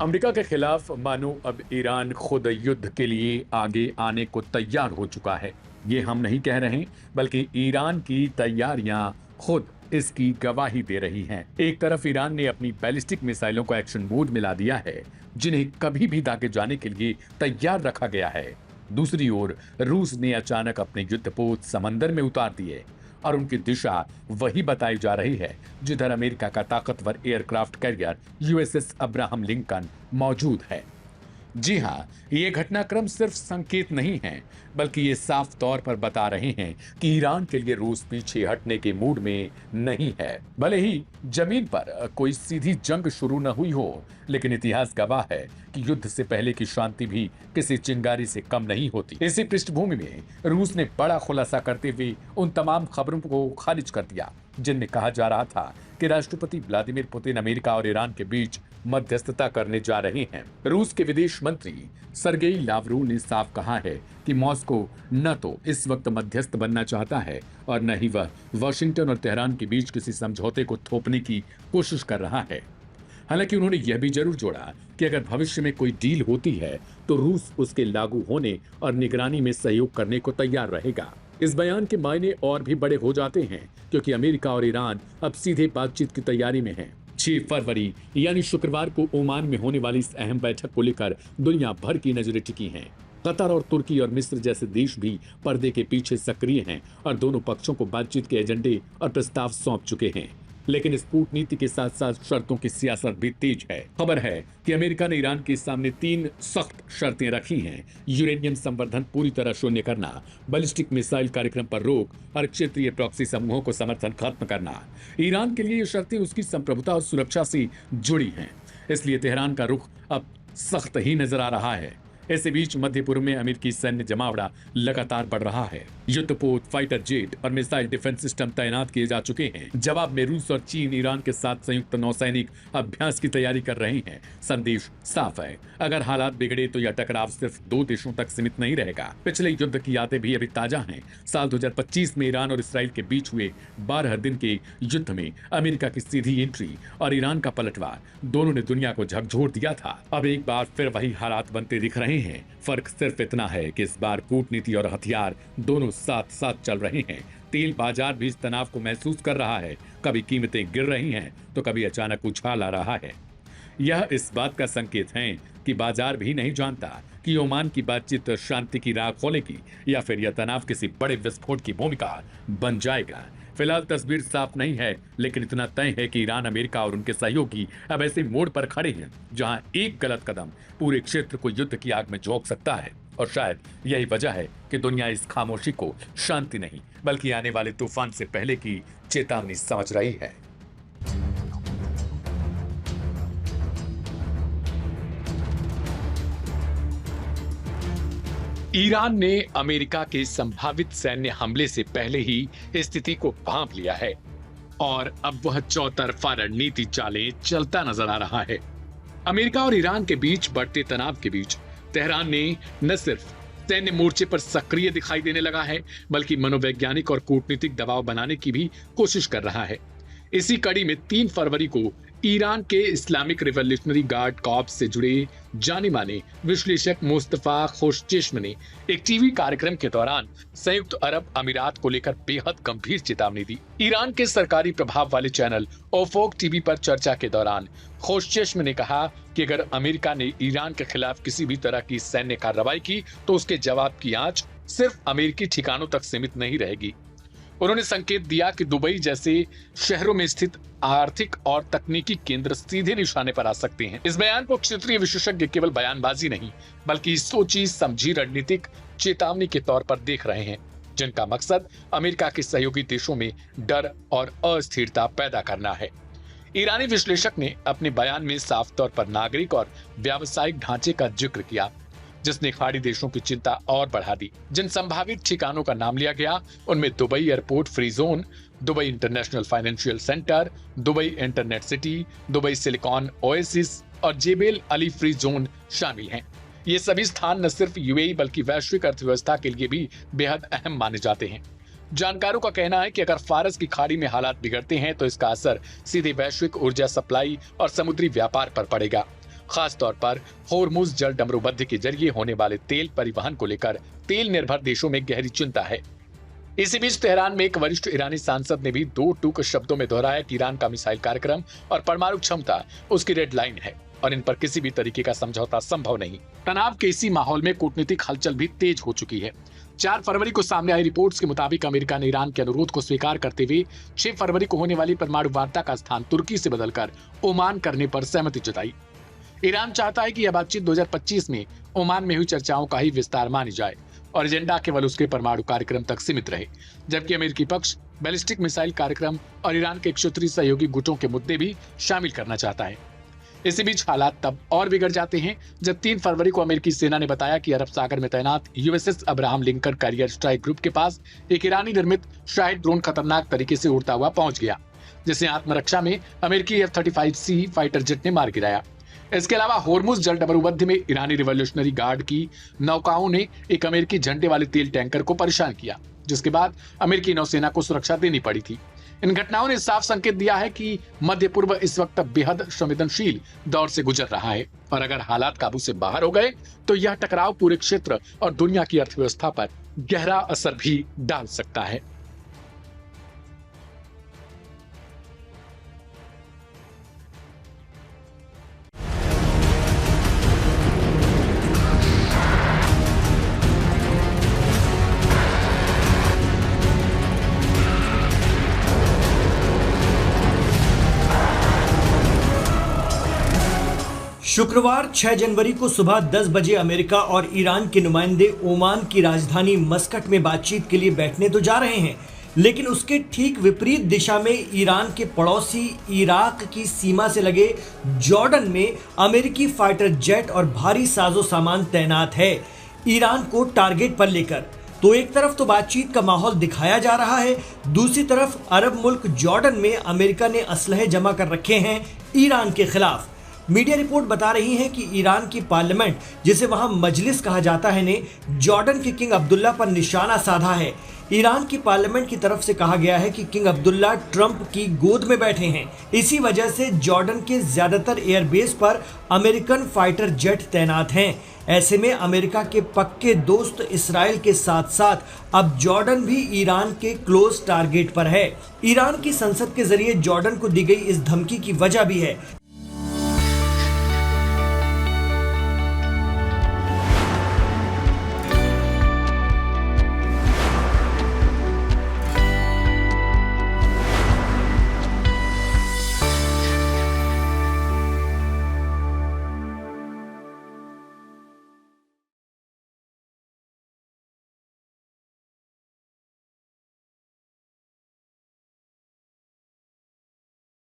America के खिलाफ मानो अब ईरान खुद युद्ध के लिए आगे आने को तैयार हो चुका है। ये हम नहीं कह रहे, बल्कि ईरान की तैयारियां खुद इसकी गवाही दे रही हैं। एक तरफ ईरान ने अपनी बैलिस्टिक मिसाइलों को एक्शन मोड में ला दिया है, जिन्हें कभी भी दागे जाने के लिए तैयार रखा गया है। दूसरी ओर रूस ने अचानक अपने युद्धपोत समंदर में उतार दिए और उनकी दिशा वही बताई जा रही है जिधर अमेरिका का ताकतवर aircraft carrier USS Abraham Lincoln मौजूद है। जी हाँ, ये घटनाक्रम सिर्फ संकेत नहीं है, बल्कि ये साफ तौर पर बता रहे हैं कि ईरान के लिए रूस पीछे हटने के मूड में नहीं है। भले ही जमीन पर कोई सीधी जंग शुरू न हुई हो, लेकिन इतिहास गवाह है कि युद्ध से पहले की शांति भी किसी चिंगारी से कम नहीं होती। इसी पृष्ठभूमि में रूस ने बड़ा खुलासा करते हुए उन तमाम खबरों को खारिज कर दिया जिनमें कहा जा रहा था कि राष्ट्रपति व्लादिमीर पुतिन अमेरिका और ईरान के बीच मध्यस्थता करने जा रहे हैं। रूस के विदेश मंत्री सरगेई लावरोव ने साफ कहा है कि मॉस्को न तो इस वक्त मध्यस्थ बनना चाहता है और न ही वह वाशिंगटन और तेहरान के बीच किसी समझौते को थोपने की कोशिश कर रहा है। हालांकि उन्होंने यह भी जरूर जोड़ा कि अगर भविष्य में कोई डील होती है तो रूस उसके लागू होने और निगरानी में सहयोग करने को तैयार रहेगा। इस बयान के मायने और भी बड़े हो जाते हैं क्योंकि अमेरिका और ईरान अब सीधे बातचीत की तैयारी में हैं। 6 फरवरी यानी शुक्रवार को ओमान में होने वाली इस अहम बैठक को लेकर दुनिया भर की नजरें टिकी हैं। कतर और तुर्की और मिस्र जैसे देश भी पर्दे के पीछे सक्रिय हैं और दोनों पक्षों को बातचीत के एजेंडे और प्रस्ताव सौंप चुके हैं। लेकिन इस कूटनीति के साथ साथ शर्तों की सियासत भी तेज है। खबर है कि अमेरिका ने ईरान के सामने 3 सख्त शर्तें रखी हैं: यूरेनियम संवर्धन पूरी तरह शून्य करना, बैलिस्टिक मिसाइल कार्यक्रम पर रोक और क्षेत्रीय प्रॉक्सी समूहों को समर्थन खत्म करना। ईरान के लिए ये शर्तें उसकी संप्रभुता और सुरक्षा से जुड़ी हैं, इसलिए तेहरान का रुख अब सख्त ही नजर आ रहा है। इसी बीच मध्य पूर्व में अमेरिकी सैन्य जमावड़ा लगातार बढ़ रहा है। युद्धपोत, फाइटर जेट और मिसाइल डिफेंस सिस्टम तैनात किए जा चुके हैं। जवाब में रूस और चीन ईरान के साथ संयुक्त नौसैनिक अभ्यास की तैयारी कर रहे हैं। संदेश साफ है, अगर हालात बिगड़े तो यह टकराव सिर्फ 2 देशों तक सीमित नहीं रहेगा। पिछले युद्ध की यादें भी अभी ताजा हैं। साल 2025 में ईरान और इसराइल के बीच हुए 12 दिन के युद्ध में अमेरिका की सीधी एंट्री और ईरान का पलटवार दोनों ने दुनिया को झकझोर दिया था। अब एक बार फिर वही हालात बनते दिख रहे हैं। फर्क सिर्फ इतना है कि इस बार कूटनीति और हथियार दोनों साथ साथ चल रहे हैं। तेल बाजार भी इस तनाव को महसूस कर रहा है। कभी कीमतें गिर रही हैं तो कभी अचानक उछाल आ रहा है। यह इस बात का संकेत है कि बाजार भी नहीं जानता कि ओमान की बातचीत शांति की राह खोलेगी या फिर यह तनाव किसी बड़े विस्फोट की भूमिका बन जाएगा। फिलहाल तस्वीर साफ नहीं है, लेकिन इतना तय है कि ईरान, अमेरिका और उनके सहयोगी अब ऐसे मोड़ पर खड़े हैं जहां एक गलत कदम पूरे क्षेत्र को युद्ध की आग में झोंक सकता है। और शायद यही वजह है कि दुनिया इस खामोशी को शांति नहीं, बल्कि आने वाले तूफान से पहले की चेतावनी समझ रही है। ईरान ने अमेरिका के संभावित सैन्य हमले से पहले ही स्थिति को भांप लिया है और अब वह चौतरफा रणनीति चालें चलता नजर आ रहा है। अमेरिका और ईरान के बीच बढ़ते तनाव के बीच तेहरान ने न सिर्फ सैन्य मोर्चे पर सक्रिय दिखाई देने लगा है, बल्कि मनोवैज्ञानिक और कूटनीतिक दबाव बनाने की भी कोशिश कर रहा है। इसी कड़ी में 3 फरवरी को ईरान के इस्लामिक रिवॉल्यूशनरी गार्ड कॉर्प्स से जुड़े जाने माने विश्लेषक मुस्तफा खोशचेश्म ने एक टीवी कार्यक्रम के दौरान संयुक्त अरब अमीरात को लेकर बेहद गंभीर चेतावनी दी। ईरान के सरकारी प्रभाव वाले चैनल ओफोक टीवी पर चर्चा के दौरान खोशचेश्म ने कहा कि अगर अमेरिका ने ईरान के खिलाफ किसी भी तरह की सैन्य कार्रवाई की तो उसके जवाब की आंच सिर्फ अमेरिकी ठिकानों तक सीमित नहीं रहेगी। उन्होंने संकेत दिया कि दुबई जैसे शहरों में स्थित आर्थिक और तकनीकी केंद्र सीधे निशाने पर आ सकते हैं। इस बयान को क्षेत्रीय विशेषज्ञ केवल बयानबाजी नहीं, बल्कि सोची समझी रणनीतिक चेतावनी के तौर पर देख रहे हैं, जिनका मकसद अमेरिका के सहयोगी देशों में डर और अस्थिरता पैदा करना है। ईरानी विश्लेषक ने अपने बयान में साफ तौर पर नागरिक और व्यावसायिक ढांचे का जिक्र किया, जिसने खाड़ी देशों की चिंता और बढ़ा दी। जिन संभावित ठिकानों का नाम लिया गया उनमें Dubai airport free zone, Dubai international financial centre, Dubai internet city, Dubai silicon oasis और जेबेल अली फ्री जोन शामिल हैं। ये सभी स्थान न सिर्फ यूएई बल्कि वैश्विक अर्थव्यवस्था के लिए भी बेहद अहम माने जाते हैं। जानकारों का कहना है कि अगर फारस की खाड़ी में हालात बिगड़ते हैं तो इसका असर सीधे वैश्विक ऊर्जा सप्लाई और समुद्री व्यापार पर पड़ेगा। खास तौर पर होर्मुज जल डमरूबंदी के जरिए होने वाले तेल परिवहन को लेकर तेल निर्भर देशों में गहरी चिंता है। इसी बीच तेहरान में एक वरिष्ठ ईरानी सांसद ने भी दो टूक शब्दों में दोहराया कि ईरान का मिसाइल कार्यक्रम और परमाणु क्षमता उसकी रेड लाइन है और इन पर किसी भी तरीके का समझौता संभव नहीं। तनाव के इसी माहौल में कूटनीतिक हलचल भी तेज हो चुकी है। 4 फरवरी को सामने आई रिपोर्ट्स के मुताबिक अमेरिका ने ईरान के अनुरोध को स्वीकार करते हुए 6 फरवरी को होने वाली परमाणु वार्ता का स्थान तुर्की से बदलकर ओमान करने पर सहमति जताई। ईरान चाहता है कि यह बातचीत 2025 में ओमान में हुई चर्चाओं का ही विस्तार मानी जाए और एजेंडा केवल उसके परमाणु कार्यक्रम तक सीमित रहे, जबकि अमेरिकी पक्ष बैलिस्टिक मिसाइल कार्यक्रम और ईरान के क्षेत्रीय सहयोगी गुटों के मुद्दे भी शामिल करना चाहता है। इसी बीच हालात तब और बिगड़ जाते हैं जब 3 फरवरी को अमेरिकी सेना ने बताया कि अरब सागर में तैनात USS Abraham Lincoln carrier strike group के पास एक ईरानी निर्मित शाहिद ड्रोन खतरनाक तरीके से उड़ता हुआ पहुंच गया, जिसे आत्मरक्षा में अमेरिकी F-35C फाइटर जेट ने मार गिराया। इसके अलावा होर्मुज जल डमरूबंदी में ईरानी रिवॉल्यूशनरी गार्ड की नौकाओं ने एक अमेरिकी झंडे वाले तेल टैंकर को परेशान किया, जिसके बाद अमेरिकी नौसेना को सुरक्षा देनी पड़ी थी। इन घटनाओं ने साफ संकेत दिया है कि मध्य पूर्व इस वक्त बेहद संवेदनशील दौर से गुजर रहा है और अगर हालात काबू से बाहर हो गए तो यह टकराव पूरे क्षेत्र और दुनिया की अर्थव्यवस्था पर गहरा असर भी डाल सकता है। शुक्रवार 6 जनवरी को सुबह 10 बजे अमेरिका और ईरान के नुमाइंदे ओमान की राजधानी मस्कट में बातचीत के लिए बैठने तो जा रहे हैं, लेकिन उसके ठीक विपरीत दिशा में ईरान के पड़ोसी इराक की सीमा से लगे जॉर्डन में अमेरिकी फाइटर जेट और भारी साजो सामान तैनात है ईरान को टारगेट पर लेकर। तो एक तरफ तो बातचीत का माहौल दिखाया जा रहा है, दूसरी तरफ अरब मुल्क जॉर्डन में अमेरिका ने असलहे जमा कर रखे हैं ईरान के खिलाफ। मीडिया रिपोर्ट बता रही है कि ईरान की पार्लियामेंट, जिसे वहां मजलिस कहा जाता है, ने जॉर्डन के किंग अब्दुल्ला पर निशाना साधा है। ईरान की पार्लियामेंट की तरफ से कहा गया है कि किंग अब्दुल्ला ट्रंप की गोद में बैठे हैं, इसी वजह से जॉर्डन के ज्यादातर एयरबेस पर अमेरिकन फाइटर जेट तैनात हैं। ऐसे में अमेरिका के पक्के दोस्त इसराइल के साथ साथ अब जॉर्डन भी ईरान के क्लोज टारगेट पर है। ईरान की संसद के जरिए जॉर्डन को दी गई इस धमकी की वजह भी है